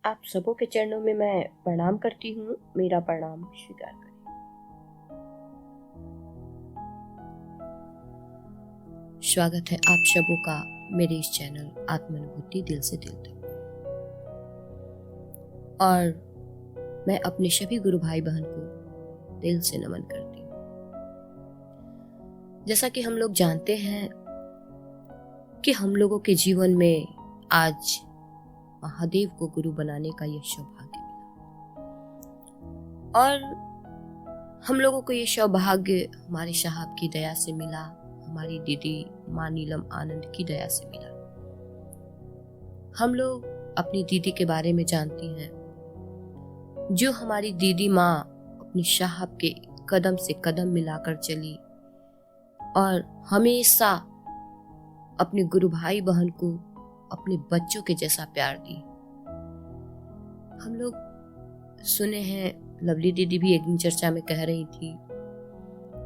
आप सबों के चरणों में मैं प्रणाम करती हूँ। मेरा प्रणाम स्वीकार करें। स्वागत है आप सबों का मेरे इस चैनल आत्मानुभूति दिल से दिल तक। और मैं अपने सभी गुरु भाई बहन को दिल से नमन करती हूँ। जैसा कि हम लोग जानते हैं कि हम लोगों के जीवन में आज महादेव को गुरु बनाने का यह सौभाग्य मिला और हम लोगों को यह सौभाग्य हमारे साहब की दया से मिला, हमारी दीदी माँ नीलम आनंद की दया से मिला। हम लोग अपनी दीदी के बारे में जानती हैं, जो हमारी दीदी माँ अपनी साहब के कदम से कदम मिलाकर चली और हमेशा अपने गुरु भाई बहन को अपने बच्चों के जैसा प्यार दी। हम लोग सुने हैं, लवली दीदी भी एक दिन चर्चा में कह रही थी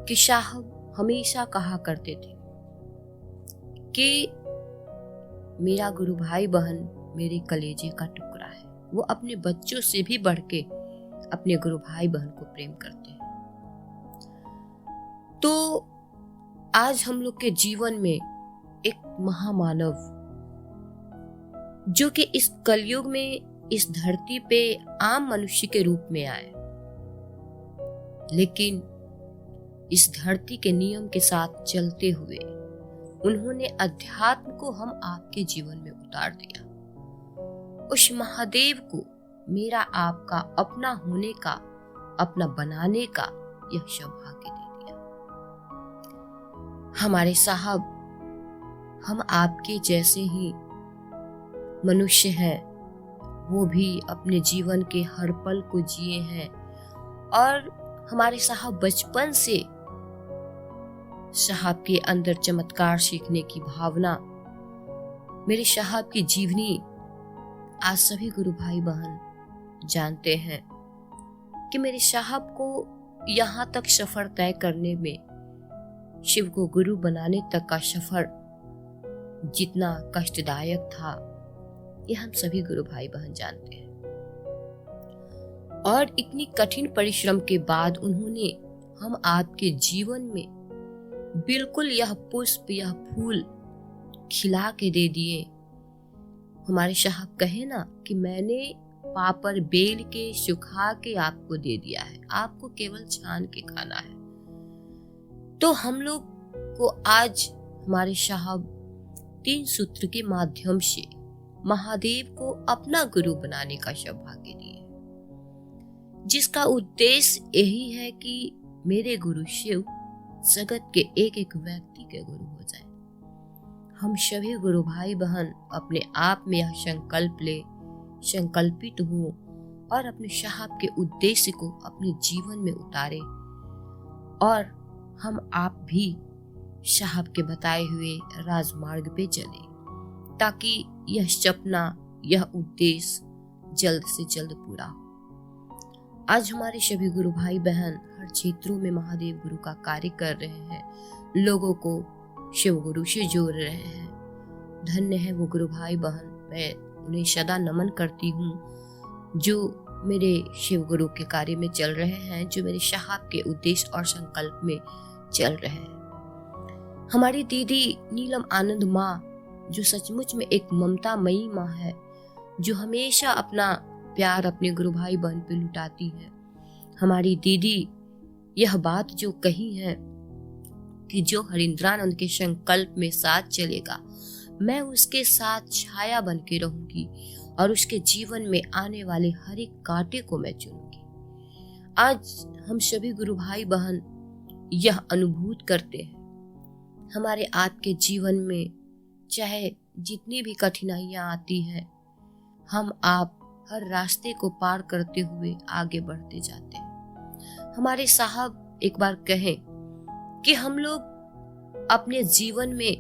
कि साहब हमेशा कहा करते थे कि मेरा गुरु भाई बहन मेरे कलेजे का टुकड़ा है। वो अपने बच्चों से भी बढ़ के अपने गुरु भाई बहन को प्रेम करते हैं। तो आज हम लोग के जीवन में एक महामानव जो कि इस कलयुग में इस धरती पे आम मनुष्य के रूप में आए, लेकिन इस धरती के नियम के साथ चलते हुए उन्होंने अध्यात्म को हम आपके जीवन में उतार दिया। उस महादेव को मेरा आपका अपना होने का, अपना बनाने का यह सौभाग्य दे दिया। हमारे साहब हम आपके जैसे ही मनुष्य हैं, वो भी अपने जीवन के हर पल को जिए हैं और हमारे साहब बचपन से साहब के अंदर चमत्कार सीखने की भावना, मेरे साहब की जीवनी आज सभी गुरु भाई बहन जानते हैं कि मेरे साहब को यहाँ तक सफर तय करने में, शिव को गुरु बनाने तक का सफर जितना कष्टदायक था, ये हम सभी गुरु भाई बहन जानते हैं। और इतनी कठिन परिश्रम के बाद उन्होंने हम आपके जीवन में बिल्कुल यह पुष्प, यह फूल खिला के दे दिए। हमारे साहब कहे ना कि मैंने पापर बेल के सुखा के आपको दे दिया है, आपको केवल छान के खाना है। तो हम लोग को आज हमारे साहब 3 सूत्र के माध्यम से महादेव को अपना गुरु बनाने का सौभाग्य दिए, जिसका उद्देश्य यही है कि मेरे गुरु शिव जगत के एक एक व्यक्ति के गुरु हो जाए। हम सभी गुरु भाई बहन अपने आप में यह संकल्प ले, संकल्पित हो और अपने साहब के उद्देश्य को अपने जीवन में उतारे और हम आप भी साहब के बताए हुए राजमार्ग पे चले, ताकि यह सपना, यह उद्देश्य जल्द से जल्द पूरा हो। आज हमारे सभी गुरु भाई बहन हर क्षेत्रों में महादेव गुरु का कार्य कर रहे हैं, लोगों को शिव गुरु से जोड़ रहे हैं। धन्य है वो गुरु भाई बहन, मैं उन्हें सदा नमन करती हूँ जो मेरे शिव गुरु के कार्य में चल रहे हैं, जो मेरे साहब के उद्देश्य और संकल्प में चल रहे हैं। हमारी दीदी नीलम आनंद माँ, जो सचमुच में एक ममतामयी माँ है, जो हमेशा अपना प्यार अपने गुरु भाई बहन पे लुटाती है। हमारी दीदी यह बात जो कही है कि जो हरिंद्रानंद के संकल्प में साथ चलेगा, मैं उसके साथ छाया बन के रहूंगी और उसके जीवन में आने वाले हर एक कांटे को मैं चुनूंगी। आज हम सभी गुरु भाई बहन यह अनुभूत करते हैं, हमारे आपके जीवन में चाहे जितनी भी कठिनाइयां आती हैं, हम आप हर रास्ते को पार करते हुए आगे बढ़ते जाते हैं। हमारे साहब एक बार कहें कि हम लोग अपने जीवन में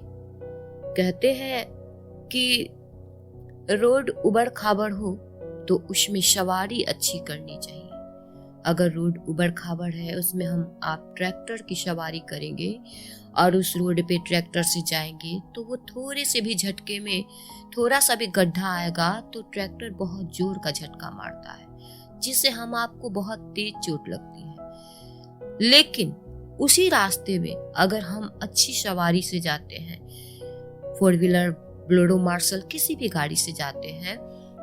कहते हैं कि रोड उबड़ खाबड़ हो तो उसमें सवारी अच्छी करनी चाहिए। अगर रोड उबड़ खाबड़ है उसमें हम आप ट्रैक्टर की सवारी करेंगे और उस रोड पे ट्रैक्टर से जाएंगे तो वो थोड़े से भी झटके में थोड़ा सा भी गड्ढा आएगा तो ट्रैक्टर बहुत जोर का झटका मारता है, जिससे हम आपको बहुत तेज चोट लगती है। लेकिन उसी रास्ते में अगर हम अच्छी सवारी से जाते हैं, 4 व्हीलर, बोलेरो, मार्शल, किसी भी गाड़ी से जाते हैं,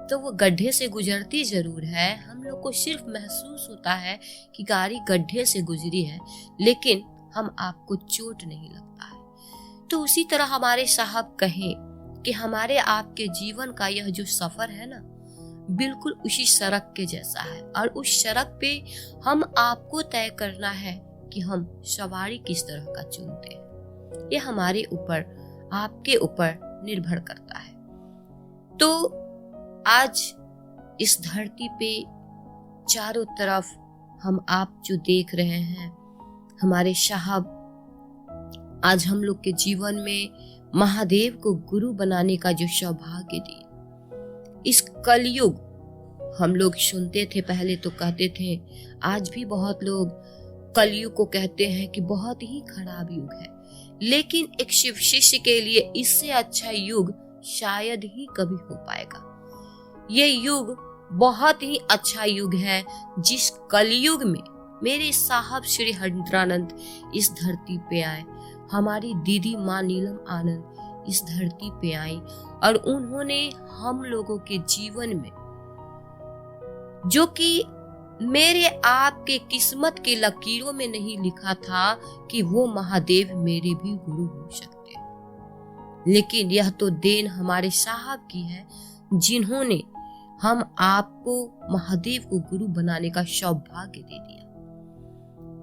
तो वो गड्ढे से गुजरती जरूर है, हम लोग को सिर्फ महसूस होता है कि गाड़ी गड्ढे से गुजरी है, लेकिन हम आपको चोट नहीं लगता है। तो उसी तरह हमारे साहब कहें कि हमारे आपके जीवन का यह जो सफर है ना, बिल्कुल उसी सड़क के जैसा है, और उस सड़क पे हम आपको तय करना है कि हम सवारी किस तरह का चुनते हैं। यह हमारे ऊपर, आपके ऊपर निर्भर करता है। तो आज इस धरती पे चारों तरफ हम आप जो देख रहे हैं, हमारे साहब आज हम लोग के जीवन में महादेव को गुरु बनाने का जो सौभाग्य दिए। इस कलयुग, हम लोग सुनते थे पहले तो कहते थे, आज भी बहुत लोग कलयुग को कहते हैं कि बहुत ही खराब युग है, लेकिन एक शिव शिष्य के लिए इससे अच्छा युग शायद ही कभी हो पाएगा। ये युग बहुत ही अच्छा युग है, जिस कलयुग में मेरे साहब श्री हरिंद्रानंद इस धरती पे आए, हमारी दीदी माँ नीलम आनंद इस धरती पे आई, और उन्होंने हम लोगों के जीवन में, जो कि मेरे आपके किस्मत के लकीरों में नहीं लिखा था कि वो महादेव मेरे भी गुरु हो सकते हैं, लेकिन यह तो देन हमारे साहब की है, जिन्होंने हम आपको महादेव को गुरु बनाने का सौभाग्य दे दिया।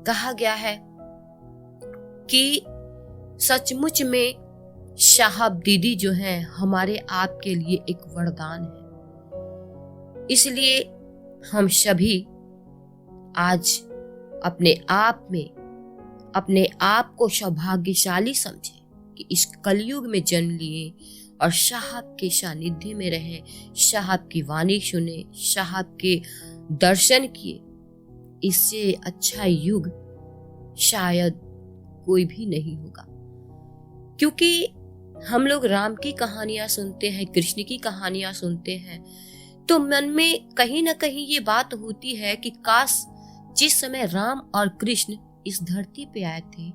कहा गया है कि सचमुच में साहब दीदी जो हैं हमारे आपके लिए एक वरदान है। इसलिए हम सभी आज अपने आप को सौभाग्यशाली समझे कि इस कलयुग में जन्म लिए और साहब के सानिध्य में रहे, साहब की वाणी सुने, साहब के दर्शन किए। इससे अच्छा युग शायद कोई भी नहीं होगा, क्योंकि हम लोग राम की कहानियां सुनते हैं, कृष्ण की कहानियां सुनते हैं, तो मन में कहीं ना कहीं ये बात होती है कि काश जिस समय राम और कृष्ण इस धरती पे आए थे,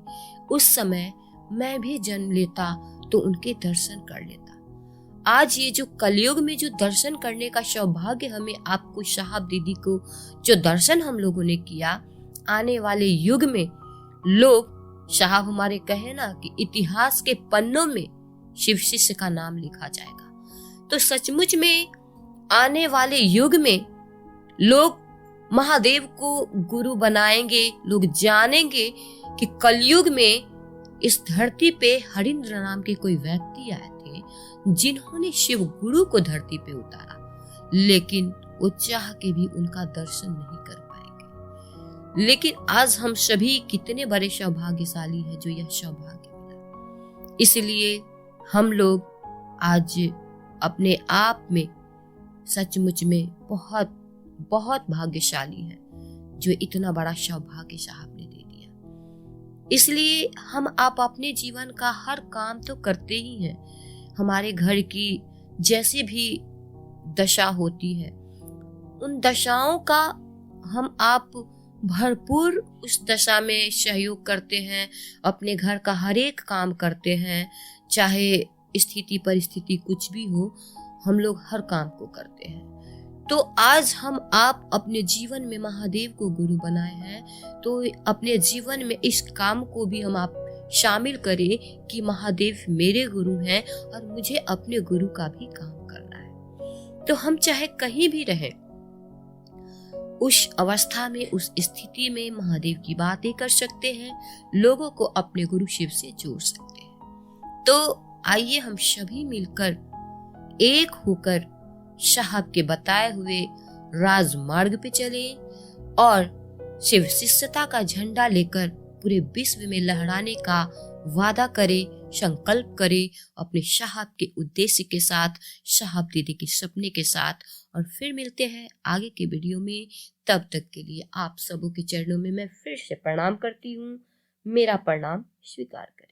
उस समय मैं भी जन्म लेता तो उनके दर्शन कर लेता। आज ये जो कलयुग में जो दर्शन करने का सौभाग्य हमें आपको साहब दीदी को जो दर्शन हम लोगों ने किया, आने वाले युग में लोग, साहब हमारे कहे ना कि इतिहास के पन्नों में शिव शिष्य का नाम लिखा जाएगा। तो सचमुच में आने वाले युग में लोग महादेव को गुरु बनाएंगे, लोग जानेंगे कि कलयुग में इस धरती पे हरिंद्र नाम के कोई व्यक्ति आए थे, जिन्होंने शिव गुरु को धरती पे उतारा, लेकिन वो चाह के भी उनका दर्शन नहीं कर पाएंगे। लेकिन आज हम सभी कितने बड़े सौभाग्यशाली हैं जो यह सौभाग्य मिला। इसलिए हम लोग आज अपने आप में सचमुच में बहुत बहुत भाग्यशाली हैं जो इतना बड़ा सौभाग्य साहब ने दे दिया। इसलिए हम आप अपने जीवन का हर काम तो करते ही हैं। हमारे घर की जैसे भी दशा होती है, उन दशाओं का हम आप भरपूर उस दशा में सहयोग करते हैं, अपने घर का हर एक काम करते हैं, चाहे स्थिति परिस्थिति कुछ भी हो, हम लोग हर काम को करते हैं। तो आज हम आप अपने जीवन में महादेव को गुरु बनाए हैं, तो अपने जीवन में इस काम को भी हम आप शामिल करें कि महादेव मेरे गुरु हैं और मुझे अपने गुरु का भी काम करना है। तो हम चाहे कहीं भी रहें, उस अवस्था में, उस स्थिति में महादेव की बातें कर सकते हैं, लोगों को अपने गुरु शिव से जोड़ सकते हैं। तो आइए हम सभी मिलकर एक होकर साहब के बताए हुए राजमार्ग पे चलें और शिव शिष्यता का झंडा लेकर पूरे विश्व में लहराने का वादा करें, संकल्प करें अपने साहब के उद्देश्य के साथ, साहब दीदी के सपने के साथ। और फिर मिलते हैं आगे के वीडियो में। तब तक के लिए आप सबों के चरणों में मैं फिर से प्रणाम करती हूँ। मेरा प्रणाम स्वीकार करें।